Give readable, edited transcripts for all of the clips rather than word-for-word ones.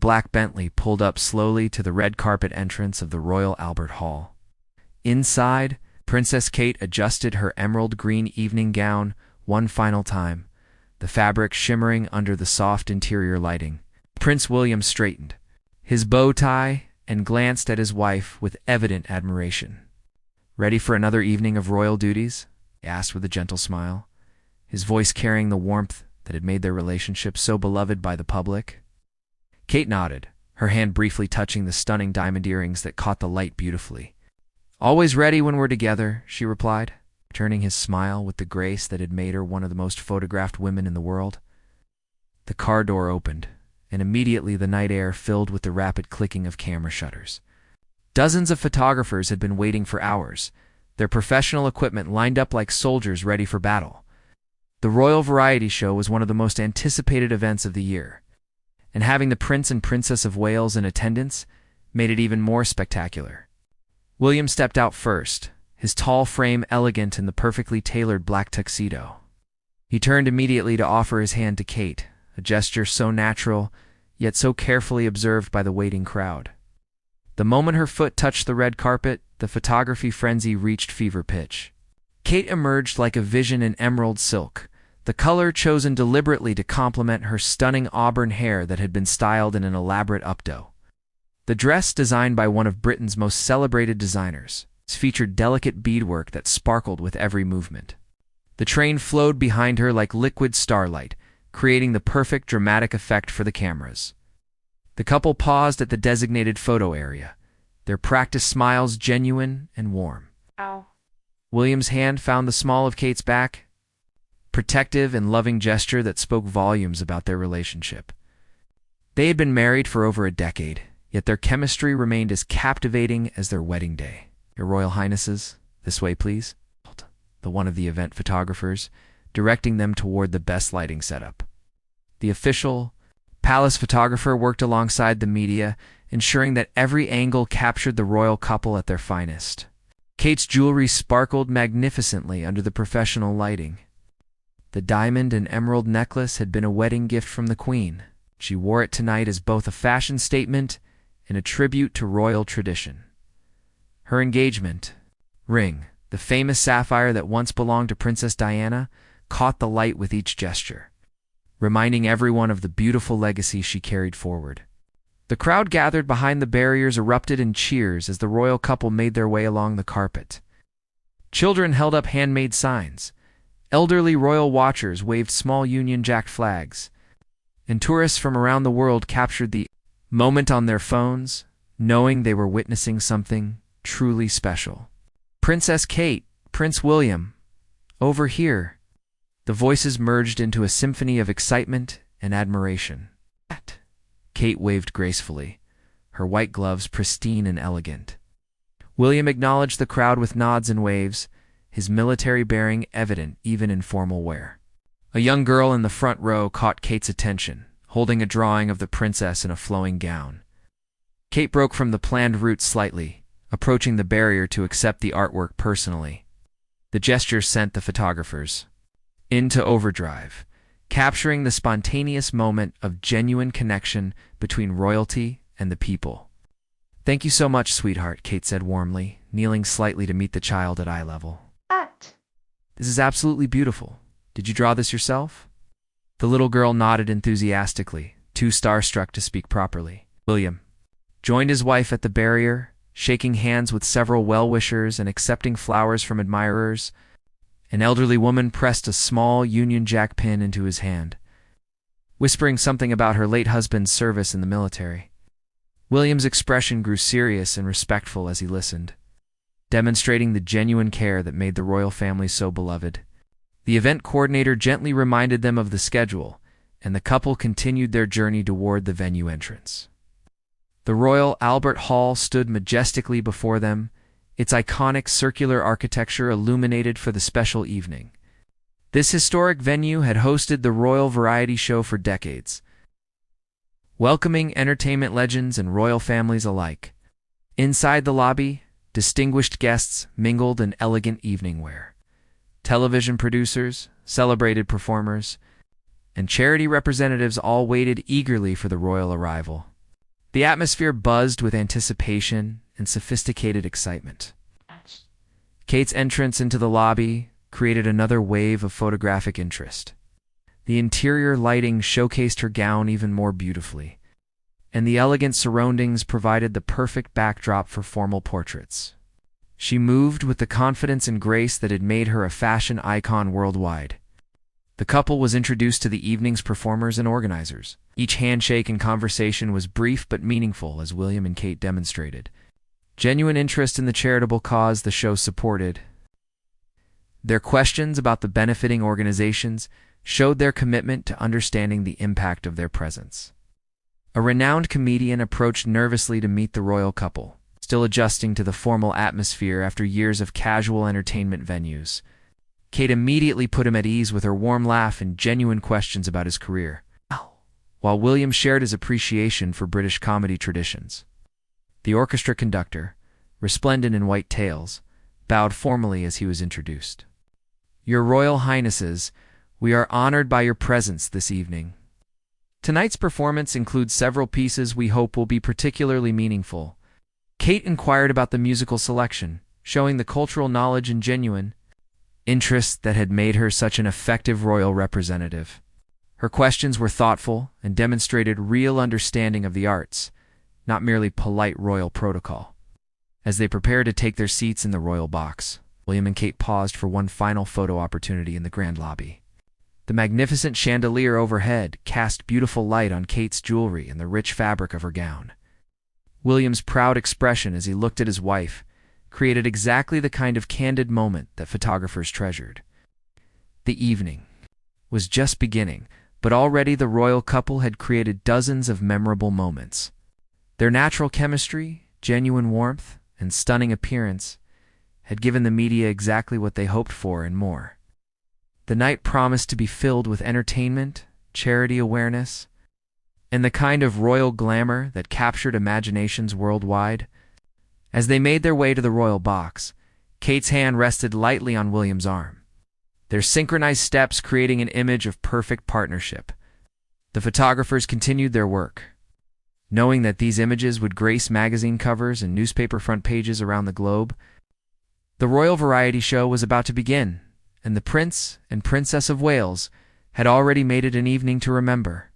black Bentley pulled up slowly to the red carpet entrance of the Royal Albert Hall. Inside, Princess Kate adjusted her emerald green evening gown one final time, the fabric shimmering under the soft interior lighting. Prince William straightened his bow tie and glanced at his wife with evident admiration. "Ready for another evening of royal duties?" he asked with a gentle smile, his voice carrying the warmth that had made their relationship so beloved by the public. Kate nodded, her hand briefly touching the stunning diamond earrings that caught the light beautifully. "Always ready when we're together," she replied, returning his smile with the grace that had made her one of the most photographed women in the world. The car door opened, and immediately the night air filled with the rapid clicking of camera shutters. Dozens of photographers had been waiting for hours, their professional equipment lined up like soldiers ready for battle. The Royal Variety Show was one of the most anticipated events of the year, and having the Prince and Princess of Wales in attendance made it even more spectacular. William stepped out first, his tall frame elegant in the perfectly tailored black tuxedo. He turned immediately to offer his hand to Kate, a gesture so natural, yet so carefully observed by the waiting crowd. The moment her foot touched the red carpet, the photography frenzy reached fever pitch. Kate emerged like a vision in emerald silk, the color chosen deliberately to complement her stunning auburn hair that had been styled in an elaborate updo. The dress, designed by one of Britain's most celebrated designers, featured delicate beadwork that sparkled with every movement. The train flowed behind her like liquid starlight, creating the perfect dramatic effect for the cameras. The couple paused at the designated photo area, their practiced smiles genuine and warm. Ow. William's hand found the small of Kate's back, protective and loving gesture that spoke volumes about their relationship. They had been married for over a decade, yet their chemistry remained as captivating as their wedding day. "Your Royal Highnesses, this way please," the one of the event photographers, directing them toward the best lighting setup. The official palace photographer worked alongside the media, ensuring that every angle captured the royal couple at their finest. Kate's jewelry sparkled magnificently under the professional lighting. The diamond and emerald necklace had been a wedding gift from the Queen. She wore it tonight as both a fashion statement and a tribute to royal tradition. Her engagement ring, the famous sapphire that once belonged to Princess Diana, caught the light with each gesture, reminding everyone of the beautiful legacy she carried forward. The crowd gathered behind the barriers erupted in cheers as the royal couple made their way along the carpet. Children held up handmade signs, elderly royal watchers waved small Union Jack flags, and tourists from around the world captured the moment on their phones, knowing they were witnessing something truly special. "Princess Kate, Prince William, over here." The voices merged into a symphony of excitement and admiration. Kate waved gracefully, her white gloves pristine and elegant. William acknowledged the crowd with nods and waves, his military bearing evident even in formal wear. A young girl in the front row caught Kate's attention, holding a drawing of the princess in a flowing gown. Kate broke from the planned route slightly, approaching the barrier to accept the artwork personally. The gesture sent the photographers into overdrive, capturing the spontaneous moment of genuine connection between royalty and the people. "Thank you so much, sweetheart," Kate said warmly, kneeling slightly to meet the child at eye level. "This is absolutely beautiful. Did you draw this yourself?" The little girl nodded enthusiastically, too starstruck to speak properly. William joined his wife at the barrier, shaking hands with several well-wishers and accepting flowers from admirers. An elderly woman pressed a small Union Jack pin into his hand, whispering something about her late husband's service in the military. William's expression grew serious and respectful as he listened, demonstrating the genuine care that made the royal family so beloved. The event coordinator gently reminded them of the schedule, and the couple continued their journey toward the venue entrance. The Royal Albert Hall stood majestically before them, its iconic circular architecture illuminated for the special evening. This historic venue had hosted the Royal Variety Show for decades, welcoming entertainment legends and royal families alike. Inside the lobby, distinguished guests mingled in elegant evening wear. Television producers, celebrated performers, and charity representatives all waited eagerly for the royal arrival. The atmosphere buzzed with anticipation and sophisticated excitement. Kate's entrance into the lobby created another wave of photographic interest. The interior lighting showcased her gown even more beautifully, and the elegant surroundings provided the perfect backdrop for formal portraits. She moved with the confidence and grace that had made her a fashion icon worldwide. The couple was introduced to the evening's performers and organizers. Each handshake and conversation was brief but meaningful, as William and Kate demonstrated genuine interest in the charitable cause the show supported. Their questions about the benefiting organizations showed their commitment to understanding the impact of their presence. A renowned comedian approached nervously to meet the royal couple, still adjusting to the formal atmosphere after years of casual entertainment venues. Kate immediately put him at ease with her warm laugh and genuine questions about his career, while William shared his appreciation for British comedy traditions. The orchestra conductor, resplendent in white tails, bowed formally as he was introduced. "Your Royal Highnesses, we are honored by your presence this evening. Tonight's performance includes several pieces we hope will be particularly meaningful." Kate inquired about the musical selection, showing the cultural knowledge and genuine interest that had made her such an effective royal representative. Her questions were thoughtful and demonstrated real understanding of the arts, not merely polite royal protocol. As they prepared to take their seats in the royal box, William and Kate paused for one final photo opportunity in the grand lobby. The magnificent chandelier overhead cast beautiful light on Kate's jewelry and the rich fabric of her gown. William's proud expression as he looked at his wife created exactly the kind of candid moment that photographers treasured. The evening was just beginning, but already the royal couple had created dozens of memorable moments. Their natural chemistry, genuine warmth, and stunning appearance had given the media exactly what they hoped for and more. The night promised to be filled with entertainment, charity awareness, and the kind of royal glamour that captured imaginations worldwide. As they made their way to the royal box, Kate's hand rested lightly on William's arm, their synchronized steps creating an image of perfect partnership. The photographers continued their work, knowing that these images would grace magazine covers and newspaper front pages around the globe. The royal variety show was about to begin, and the Prince and Princess of Wales had already made it an evening to remember.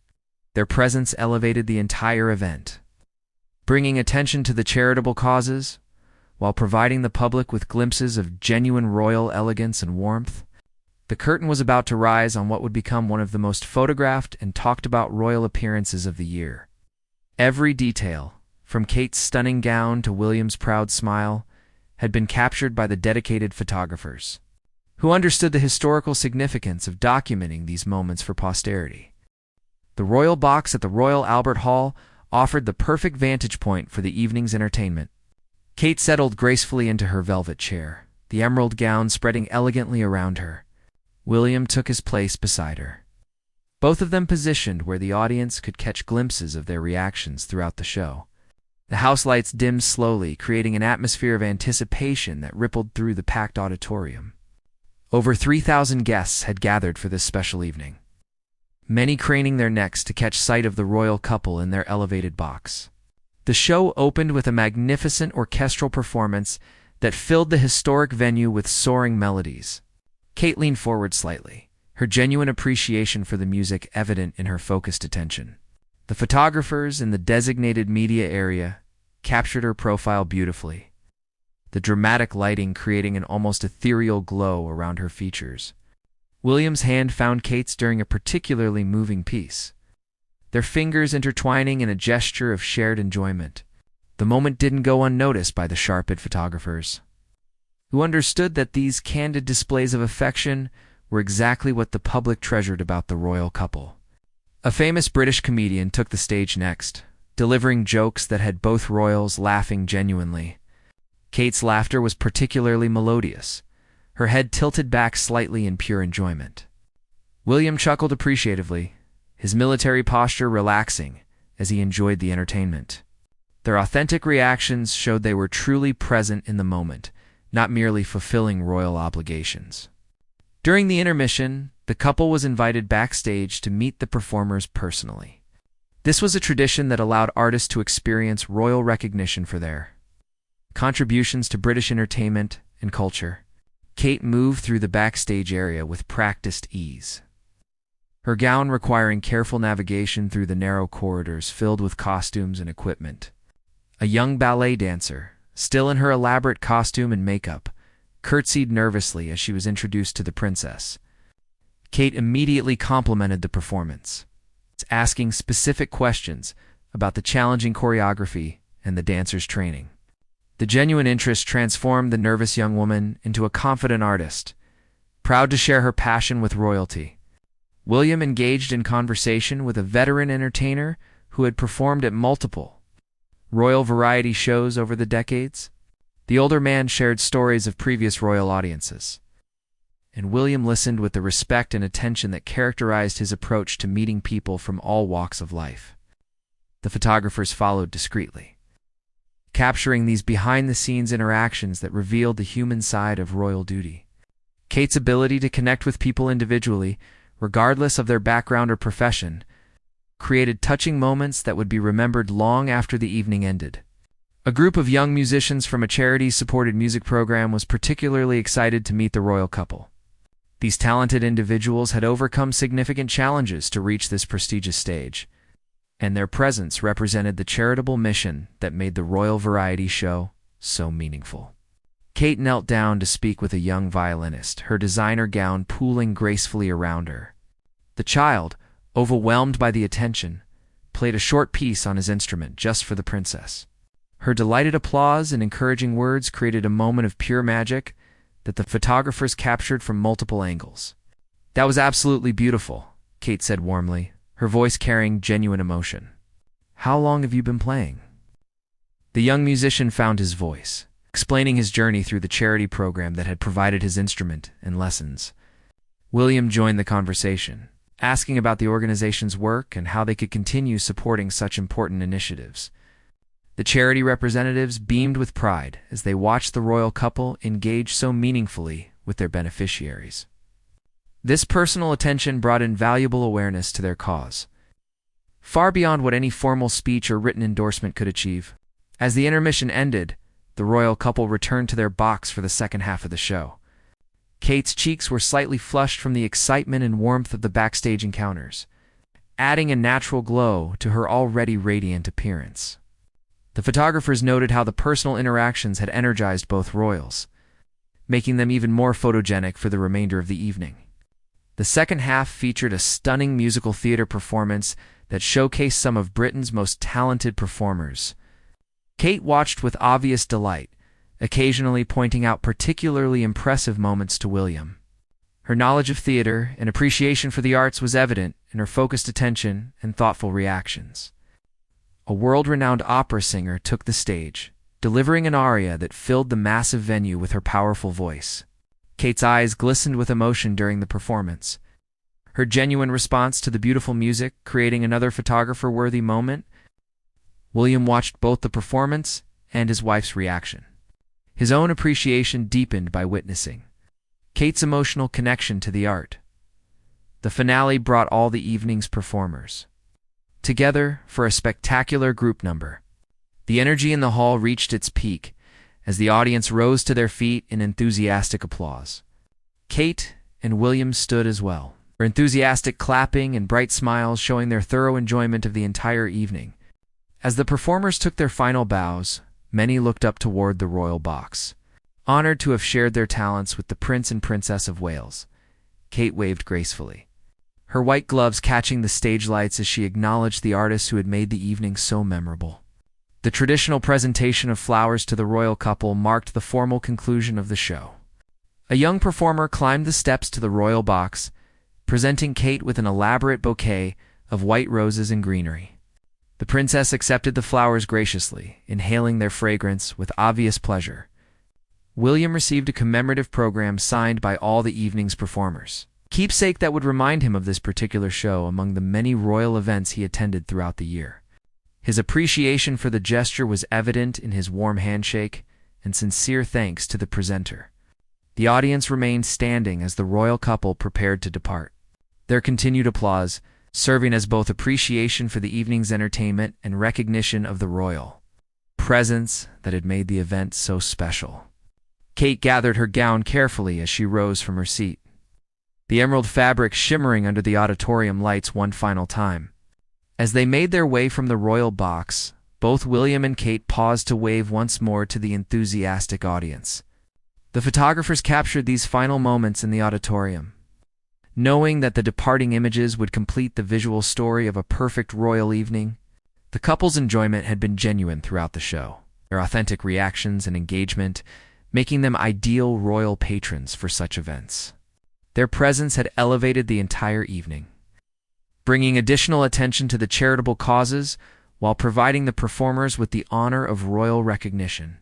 Their presence elevated the entire event, bringing attention to the charitable causes while providing the public with glimpses of genuine royal elegance and warmth. The curtain was about to rise on what would become one of the most photographed and talked about royal appearances of the year. Every detail, from Kate's stunning gown to William's proud smile, had been captured by the dedicated photographers, who understood the historical significance of documenting these moments for posterity. The royal box at the Royal Albert Hall offered the perfect vantage point for the evening's entertainment. Kate settled gracefully into her velvet chair, the emerald gown spreading elegantly around her. William took his place beside her, both of them positioned where the audience could catch glimpses of their reactions throughout the show. The house lights dimmed slowly, creating an atmosphere of anticipation that rippled through the packed auditorium. Over 3,000 guests had gathered for this special evening, many craning their necks to catch sight of the royal couple in their elevated box. The show opened with a magnificent orchestral performance that filled the historic venue with soaring melodies. Kate leaned forward slightly, her genuine appreciation for the music evident in her focused attention. The photographers in the designated media area captured her profile beautifully, the dramatic lighting creating an almost ethereal glow around her features. William's hand found Kate's during a particularly moving piece, their fingers intertwining in a gesture of shared enjoyment. The moment didn't go unnoticed by the sharp-eyed photographers, who understood that these candid displays of affection were exactly what the public treasured about the royal couple. A famous British comedian took the stage next, delivering jokes that had both royals laughing genuinely. Kate's laughter was particularly melodious, her head tilted back slightly in pure enjoyment. William chuckled appreciatively, his military posture relaxing as he enjoyed the entertainment. Their authentic reactions showed they were truly present in the moment, not merely fulfilling royal obligations. During the intermission, the couple was invited backstage to meet the performers personally. This was a tradition that allowed artists to experience royal recognition for their contributions to British entertainment and culture. Kate moved through the backstage area with practiced ease, her gown requiring careful navigation through the narrow corridors filled with costumes and equipment. A young ballet dancer, still in her elaborate costume and makeup, curtsied nervously as she was introduced to the princess. Kate immediately complimented the performance, asking specific questions about the challenging choreography and the dancer's training. The genuine interest transformed the nervous young woman into a confident artist, proud to share her passion with royalty. William engaged in conversation with a veteran entertainer who had performed at multiple royal variety shows over the decades. The older man shared stories of previous royal audiences, and William listened with the respect and attention that characterized his approach to meeting people from all walks of life. The photographers followed discreetly, capturing these behind-the-scenes interactions that revealed the human side of royal duty. Kate's ability to connect with people individually, regardless of their background or profession, created touching moments that would be remembered long after the evening ended. A group of young musicians from a charity-supported music program was particularly excited to meet the royal couple. These talented individuals had overcome significant challenges to reach this prestigious stage, and their presence represented the charitable mission that made the royal variety show so meaningful. Kate knelt down to speak with a young violinist, her designer gown pooling gracefully around her. The child, overwhelmed by the attention, played a short piece on his instrument just for the princess. Her delighted applause and encouraging words created a moment of pure magic that the photographers captured from multiple angles. "That was absolutely beautiful," Kate said warmly, her voice carrying genuine emotion. "How long have you been playing?" The young musician found his voice, explaining his journey through the charity program that had provided his instrument and lessons. William joined the conversation, asking about the organization's work and how they could continue supporting such important initiatives. The charity representatives beamed with pride as they watched the royal couple engage so meaningfully with their beneficiaries. This personal attention brought invaluable awareness to their cause, far beyond what any formal speech or written endorsement could achieve. As the intermission ended, the royal couple returned to their box for the second half of the show. Kate's cheeks were slightly flushed from the excitement and warmth of the backstage encounters, adding a natural glow to her already radiant appearance. The photographers noted how the personal interactions had energized both royals, making them even more photogenic for the remainder of the evening. The second half featured a stunning musical theater performance that showcased some of Britain's most talented performers. Kate watched with obvious delight, occasionally pointing out particularly impressive moments to William. Her knowledge of theater and appreciation for the arts was evident in her focused attention and thoughtful reactions. A world-renowned opera singer took the stage, delivering an aria that filled the massive venue with her powerful voice. Kate's eyes glistened with emotion during the performance, her genuine response to the beautiful music creating another photographer-worthy moment. William watched both the performance and his wife's reaction, his own appreciation deepened by witnessing Kate's emotional connection to the art. The finale brought all the evening's performers together for a spectacular group number. The energy in the hall reached its peak as the audience rose to their feet in enthusiastic applause. Kate and William stood as well, their enthusiastic clapping and bright smiles showing their thorough enjoyment of the entire evening. As the performers took their final bows, many looked up toward the royal box, honored to have shared their talents with the Prince and Princess of Wales. Kate waved gracefully, her white gloves catching the stage lights as she acknowledged the artists who had made the evening so memorable. The traditional presentation of flowers to the royal couple marked the formal conclusion of the show. A young performer climbed the steps to the royal box, presenting Kate with an elaborate bouquet of white roses and greenery. The princess accepted the flowers graciously, inhaling their fragrance with obvious pleasure. William received a commemorative program signed by all the evening's performers, keepsake that would remind him of this particular show among the many royal events he attended throughout the year. His appreciation for the gesture was evident in his warm handshake and sincere thanks to the presenter. The audience remained standing as the royal couple prepared to depart. Their continued applause, serving as both appreciation for the evening's entertainment and recognition of the royal presence that had made the event so special. Kate gathered her gown carefully as she rose from her seat, the emerald fabric shimmering under the auditorium lights one final time. As they made their way from the royal box, both William and Kate paused to wave once more to the enthusiastic audience. The photographers captured these final moments in the auditorium, knowing that the departing images would complete the visual story of a perfect royal evening. The couple's enjoyment had been genuine throughout the show, their authentic reactions and engagement making them ideal royal patrons for such events. Their presence had elevated the entire evening, bringing additional attention to the charitable causes while providing the performers with the honor of royal recognition.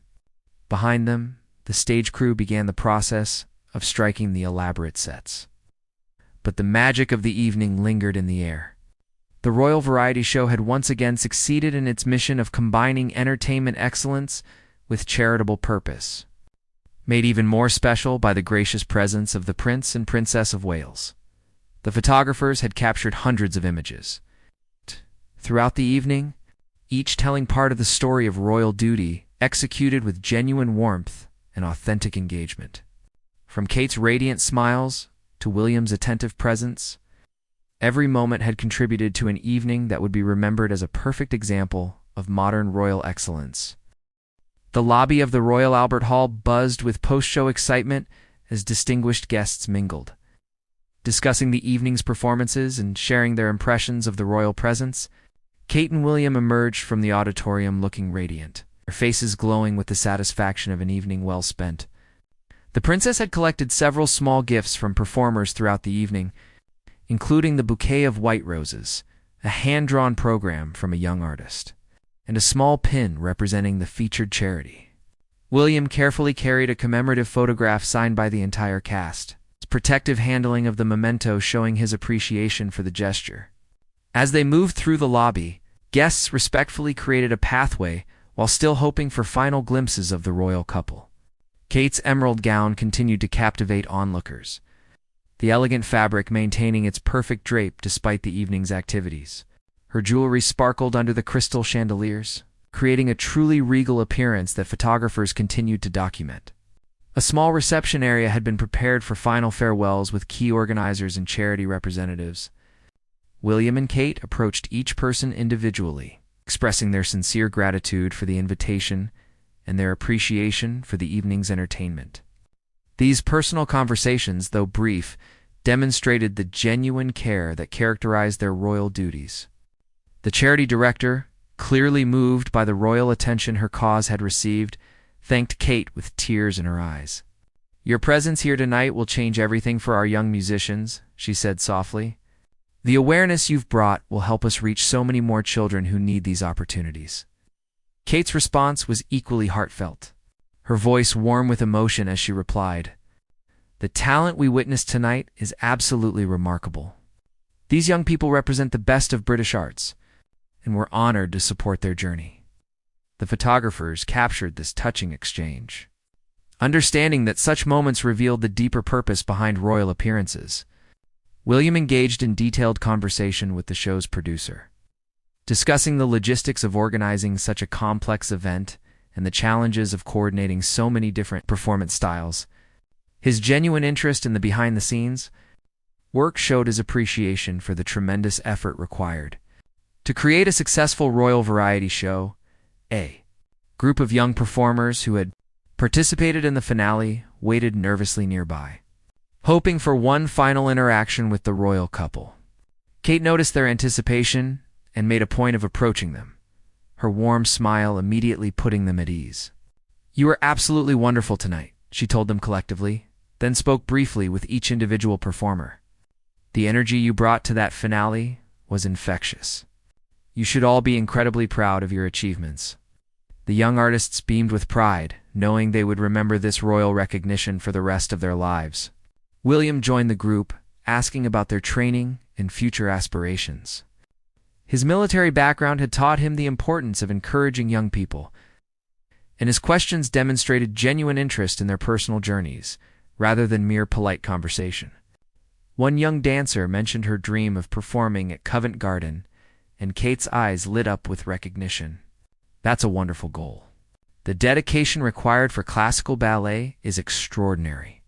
Behind them, the stage crew began the process of striking the elaborate sets. But the magic of the evening lingered in the air. The Royal Variety Show had once again succeeded in its mission of combining entertainment excellence with charitable purpose, made even more special by the gracious presence of the Prince and Princess of Wales. The photographers had captured hundreds of images throughout the evening, each telling part of the story of royal duty, executed with genuine warmth and authentic engagement. From Kate's radiant smiles to William's attentive presence, every moment had contributed to an evening that would be remembered as a perfect example of modern royal excellence. The lobby of the Royal Albert Hall buzzed with post-show excitement as distinguished guests mingled, discussing the evening's performances and sharing their impressions of the royal presence. Kate and William emerged from the auditorium looking radiant, their faces glowing with the satisfaction of an evening well spent. The princess had collected several small gifts from performers throughout the evening, including the bouquet of white roses, a hand-drawn program from a young artist, and a small pin representing the featured charity. William carefully carried a commemorative photograph signed by the entire cast, his protective handling of the memento showing his appreciation for the gesture. As they moved through the lobby, guests respectfully created a pathway while still hoping for final glimpses of the royal couple. Kate's emerald gown continued to captivate onlookers, the elegant fabric maintaining its perfect drape despite the evening's activities. Her jewelry sparkled under the crystal chandeliers, creating a truly regal appearance that photographers continued to document. A small reception area had been prepared for final farewells with key organizers and charity representatives. William and Kate approached each person individually, expressing their sincere gratitude for the invitation and their appreciation for the evening's entertainment. These personal conversations, though brief, demonstrated the genuine care that characterized their royal duties. The charity director, clearly moved by the royal attention her cause had received, thanked Kate with tears in her eyes. "Your presence here tonight will change everything for our young musicians," she said softly. "The awareness you've brought will help us reach so many more children who need these opportunities." Kate's response was equally heartfelt, her voice warm with emotion as she replied, "The talent we witnessed tonight is absolutely remarkable. These young people represent the best of British arts, and we're honored to support their journey." The photographers captured this touching exchange, understanding that such moments revealed the deeper purpose behind royal appearances. William engaged in detailed conversation with the show's producer, discussing the logistics of organizing such a complex event and the challenges of coordinating so many different performance styles. His genuine interest in the behind-the-scenes work showed his appreciation for the tremendous effort required to create a successful royal variety show. A group of young performers who had participated in the finale waited nervously nearby, hoping for one final interaction with the royal couple. Kate noticed their anticipation and made a point of approaching them, her warm smile immediately putting them at ease. "You were absolutely wonderful tonight," she told them collectively, then spoke briefly with each individual performer. "The energy you brought to that finale was infectious. You should all be incredibly proud of your achievements." The young artists beamed with pride, knowing they would remember this royal recognition for the rest of their lives. William joined the group, asking about their training and future aspirations. His military background had taught him the importance of encouraging young people, and his questions demonstrated genuine interest in their personal journeys, rather than mere polite conversation. One young dancer mentioned her dream of performing at Covent Garden, and Kate's eyes lit up with recognition. That's a wonderful goal. The dedication required for classical ballet is extraordinary.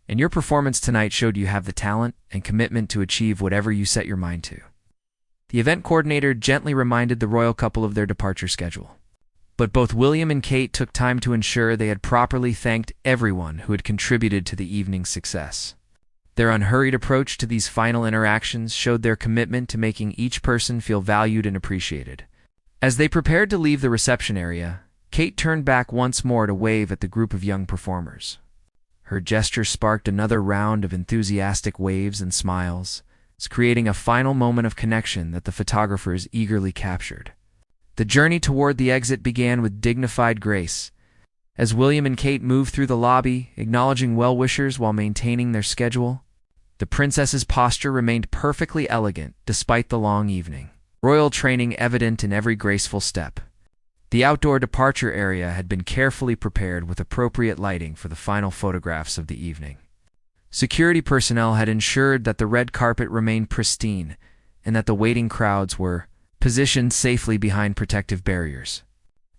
And your performance tonight showed you have the talent and commitment to achieve whatever you set your mind to. The event coordinator gently reminded the royal couple of their departure schedule. But both William and Kate took time to ensure they had properly thanked everyone who had contributed to the evening's success. Their unhurried approach to these final interactions showed their commitment to making each person feel valued and appreciated. As they prepared to leave the reception area, Kate turned back once more to wave at the group of young performers. Her gesture sparked another round of enthusiastic waves and smiles, creating a final moment of connection that the photographers eagerly captured. The journey toward the exit began with dignified grace, as William and Kate moved through the lobby, acknowledging well-wishers while maintaining their schedule. The princess's posture remained perfectly elegant despite the long evening, royal training evident in every graceful step. The outdoor departure area had been carefully prepared with appropriate lighting for the final photographs of the evening. Security personnel had ensured that the red carpet remained pristine and that the waiting crowds were positioned safely behind protective barriers.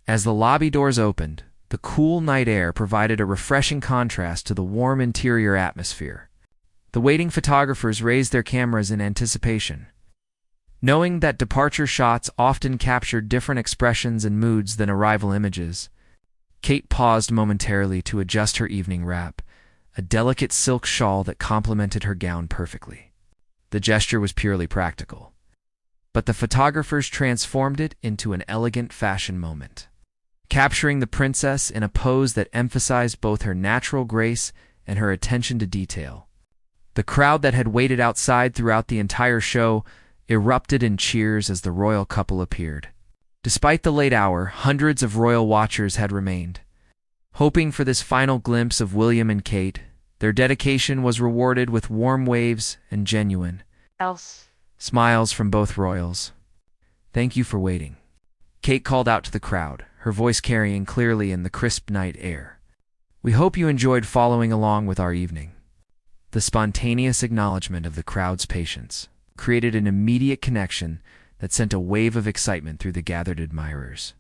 As the lobby doors opened, the cool night air provided a refreshing contrast to the warm interior atmosphere. The waiting photographers raised their cameras in anticipation. Knowing that departure shots often captured different expressions and moods than arrival images, Kate paused momentarily to adjust her evening wrap, a delicate silk shawl that complemented her gown perfectly. The gesture was purely practical, but the photographers transformed it into an elegant fashion moment, capturing the princess in a pose that emphasized both her natural grace and her attention to detail. The crowd that had waited outside throughout the entire show erupted in cheers as the royal couple appeared. Despite the late hour, hundreds of royal watchers had remained, hoping for this final glimpse of William and Kate. Their dedication was rewarded with warm waves and genuine smiles from both royals. "Thank you for waiting," Kate called out to the crowd, her voice carrying clearly in the crisp night air. "We hope you enjoyed following along with our evening." The spontaneous acknowledgement of the crowd's patience created an immediate connection that sent a wave of excitement through the gathered admirers.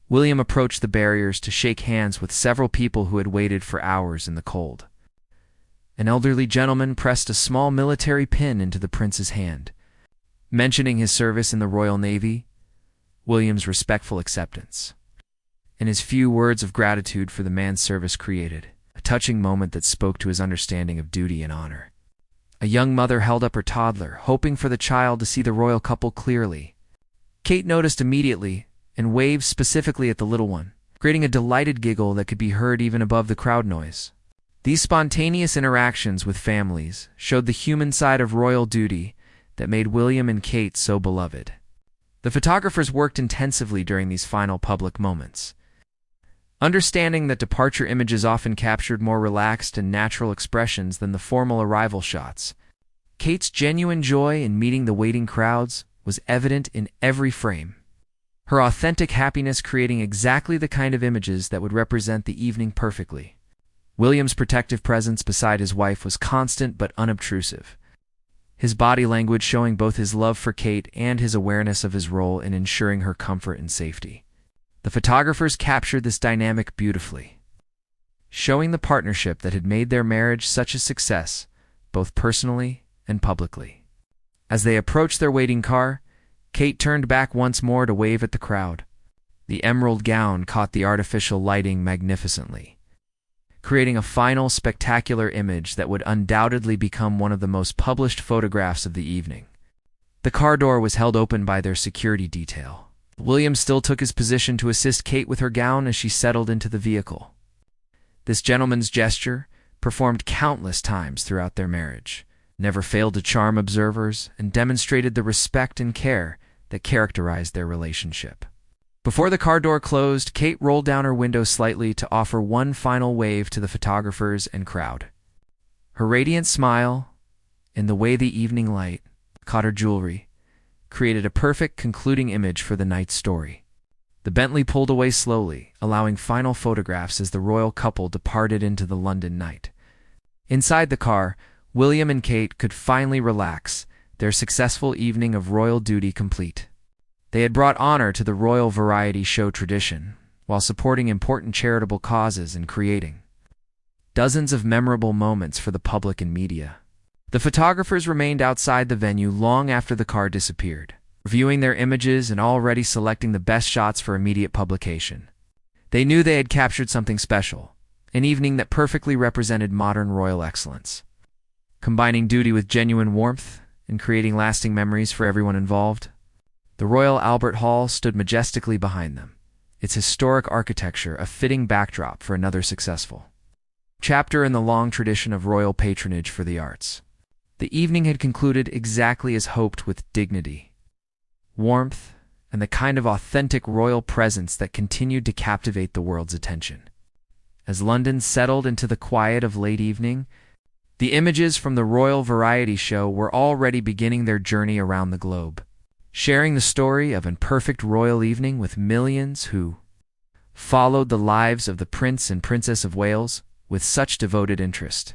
William approached the barriers to shake hands with several people who had waited for hours in the cold. An elderly gentleman pressed a small military pin into the prince's hand, mentioning his service in the Royal Navy, William's respectful acceptance, and his few words of gratitude for the man's service created a touching moment that spoke to his understanding of duty and honor. A young mother held up her toddler, hoping for the child to see the royal couple clearly. Kate noticed immediately and waved specifically at the little one, creating a delighted giggle that could be heard even above the crowd noise. These spontaneous interactions with families showed the human side of royal duty that made William and Kate so beloved. The photographers worked intensively during these final public moments, understanding that departure images often captured more relaxed and natural expressions than the formal arrival shots. Kate's genuine joy in meeting the waiting crowds was evident in every frame, her authentic happiness creating exactly the kind of images that would represent the evening perfectly. William's protective presence beside his wife was constant but unobtrusive, his body language showing both his love for Kate and his awareness of his role in ensuring her comfort and safety. The photographers captured this dynamic beautifully, showing the partnership that had made their marriage such a success, both personally and publicly. As they approached their waiting car, Kate turned back once more to wave at the crowd. The emerald gown caught the artificial lighting magnificently, creating a final spectacular image that would undoubtedly become one of the most published photographs of the evening. The car door was held open by their security detail. William still took his position to assist Kate with her gown as she settled into the vehicle. This gentleman's gesture, performed countless times throughout their marriage, never failed to charm observers and demonstrated the respect and care that characterized their relationship. Before the car door closed, Kate rolled down her window slightly to offer one final wave to the photographers and crowd. Her radiant smile, and the way the evening light caught her jewelry, created a perfect concluding image for the night's story. The Bentley pulled away slowly, allowing final photographs as the royal couple departed into the London night. Inside the car, William and Kate could finally relax, their successful evening of royal duty complete. They had brought honor to the royal variety show tradition, while supporting important charitable causes and creating dozens of memorable moments for the public and media. The photographers remained outside the venue long after the car disappeared, reviewing their images and already selecting the best shots for immediate publication. They knew they had captured something special, an evening that perfectly represented modern royal excellence, combining duty with genuine warmth and creating lasting memories for everyone involved. The Royal Albert Hall stood majestically behind them, its historic architecture a fitting backdrop for another successful chapter in the long tradition of royal patronage for the arts. The evening had concluded exactly as hoped, with dignity, warmth, and the kind of authentic royal presence that continued to captivate the world's attention. As London settled into the quiet of late evening, the images from the royal variety show were already beginning their journey around the globe, sharing the story of an perfect royal evening with millions who followed the lives of the Prince and Princess of Wales with such devoted interest.